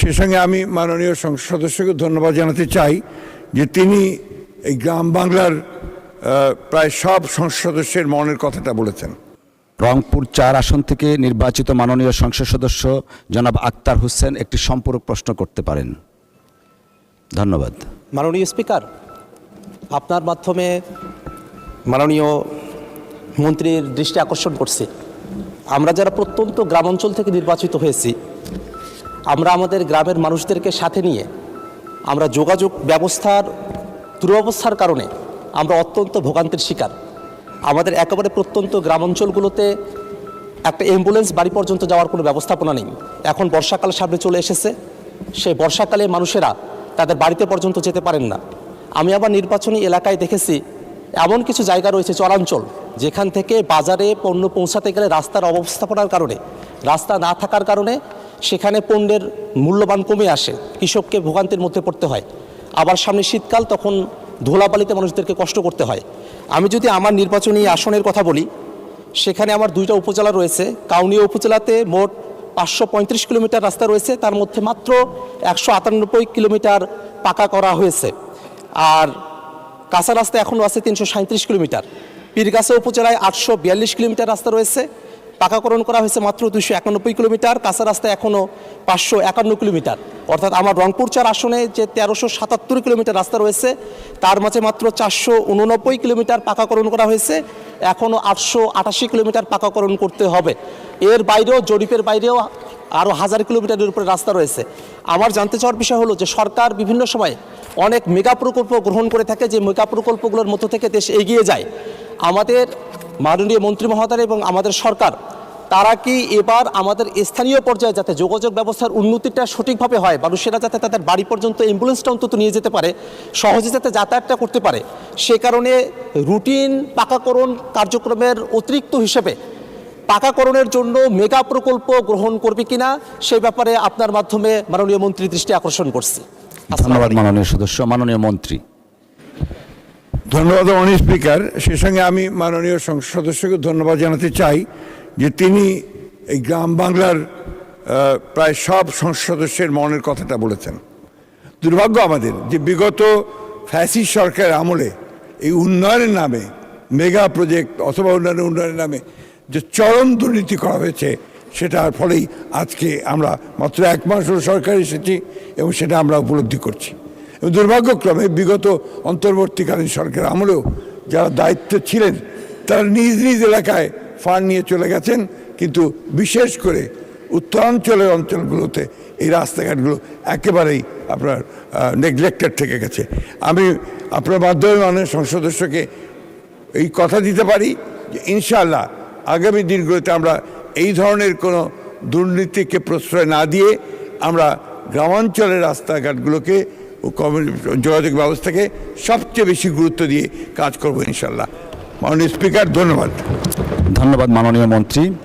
সে সঙ্গে আমি মাননীয় সংসদ সদস্যকে ধন্যবাদ জানাতে চাই যে তিনি এই গ্রাম বাংলার প্রায় সব সংসদ সদস্যের মনের কথাটা বলেছেন। রংপুর ৪ আসন থেকে নির্বাচিত মাননীয় সংসদ সদস্য জনাব আক্তার হোসেন একটি সম্পূরক প্রশ্ন করতে পারেন। ধন্যবাদ। মাননীয় স্পিকার, আপনার মাধ্যমে মাননীয় মন্ত্রীর দৃষ্টি আকর্ষণ করছি, আমরা যারা প্রত্যন্ত গ্রামাঞ্চল থেকে নির্বাচিত হয়েছি, আমরা আমাদের গ্রামের মানুষদেরকে সাথে নিয়ে আমরা যোগাযোগ ব্যবস্থার দুরবস্থার কারণে আমরা অত্যন্ত ভোগান্তির শিকার। আমাদের একেবারে প্রত্যন্ত গ্রামাঞ্চলগুলোতে একটা অ্যাম্বুলেন্স বাড়ি পর্যন্ত যাওয়ার কোনো ব্যবস্থাপনা নেই। এখন বর্ষাকাল সামনে চলে এসেছে, সেই বর্ষাকালে মানুষেরা তাদের বাড়িতে পর্যন্ত যেতে পারেন না। আমি আবার নির্বাচনী এলাকায় দেখেছি এমন কিছু জায়গা রয়েছে চরাঞ্চল, যেখান থেকে বাজারে পণ্য পৌঁছাতে গেলে রাস্তার অব্যবস্থাপনার কারণে, রাস্তা না থাকার কারণে সেখানে পণ্যের মূল্যবান কমে আসে, কৃষককে ভোগান্তির মধ্যে পড়তে হয়। আবার সামনে শীতকাল, তখন ধুলাবালিতে মানুষদেরকে কষ্ট করতে হয়। আমি যদি আমার নির্বাচনী আসনের কথা বলি, সেখানে আমার 2টা উপজেলা রয়েছে। কাউনিয়া উপজেলাতে মোট 535 কিলোমিটার রাস্তা রয়েছে, তার মধ্যে মাত্র 198 কিলোমিটার পাকা করা হয়েছে, আর কাঁচা রাস্তা এখনও আছে 337 কিলোমিটার। পীরগাছা উপজেলায় 842 কিলোমিটার রাস্তা রয়েছে, পাকাকরণ করা হয়েছে মাত্র 291 কিলোমিটার, কাঁচা রাস্তা এখনও 551 কিলোমিটার। অর্থাৎ আমার রংপুর 4 আসনে যে 1377 কিলোমিটার রাস্তা রয়েছে, তার মাঝে মাত্র 489 কিলোমিটার পাকাকরণ করা হয়েছে, এখনও 888 কিলোমিটার পাকাকরণ করতে হবে। এর বাইরেও, জরিপের বাইরেও আরও 1000 কিলোমিটারের উপরে রাস্তা রয়েছে। আমার জানতে চাওয়ার বিষয় হলো যে সরকার বিভিন্ন সময় অনেক মেগা প্রকল্প গ্রহণ করে থাকে, যে মেগা প্রকল্পগুলোর মধ্য থেকে দেশ এগিয়ে যায়। আমাদের মাননীয় মন্ত্রী মহোদয় এবং আমাদের সরকার, তারা কি এবার আমাদের স্থানীয় পর্যায়ে যাতে যোগাযোগ ব্যবস্থার উন্নতিটা সঠিকভাবে হয়, মানুষেরা যাতে তাদের বাড়ি পর্যন্ত অ্যাম্বুলেন্সটা অন্তত নিয়ে যেতে পারে, সহজে যাতে যাতায়াতটা করতে পারে, সে কারণে রুটিন পাকাকরণ কার্যক্রমের অতিরিক্ত হিসেবে পাকাকরণের জন্য মেগা প্রকল্প গ্রহণ করবে কিনা, সেই ব্যাপারে আপনার মাধ্যমে মাননীয় মন্ত্রীর দৃষ্টি আকর্ষণ করছি। ধন্যবাদ মাননীয় সদস্য। মাননীয় মন্ত্রী। ধন্যবাদ মাননীয় স্পিকার। সে সঙ্গে আমি মাননীয় সংসদ সদস্যকে ধন্যবাদ জানাতে চাই যে তিনি এই গ্রাম বাংলার প্রায় সব সংসদ সদস্যের মনের কথাটা বলেছেন। দুর্ভাগ্য আমাদের যে বিগত ফ্যাসিস্ট সরকারের আমলে এই উন্নয়নের নামে, মেগা প্রজেক্ট অথবা উন্নয়নের নামে যে চরম দুর্নীতি করা হয়েছে, সেটার ফলেই আজকে আমরা মাত্র 1 মাস হল সরকার এসেছি এবং সেটা আমরা উপলব্ধি করছি। এবং দুর্ভাগ্যক্রমে বিগত অন্তর্বর্তীকালীন সরকার আমলেও যারা দায়িত্ব ছিলেন, তারা নিজ নিজ এলাকায় ফান্ড নিয়ে চলে গেছেন, কিন্তু বিশেষ করে উত্তরাঞ্চলের অঞ্চলগুলোতে এই রাস্তাঘাটগুলো একেবারেই আপনার নেগলেক্টেড থেকে গেছে। আমি আপনার মাধ্যমে মাননীয় সংসদ সদস্যকে এই কথা দিতে পারি যে ইনশাআল্লাহ আগামী দিনগুলোতে আমরা এই ধরনের কোনো দুর্নীতিকে প্রশ্রয় না দিয়ে আমরা গ্রামাঞ্চলের রাস্তাঘাটগুলোকে ও যোগাযোগ ব্যবস্থাকে সবচেয়ে বেশি গুরুত্ব দিয়ে কাজ করবো ইনশাআল্লাহ। মাননীয় স্পিকার, ধন্যবাদ। ধন্যবাদ মাননীয় মন্ত্রী।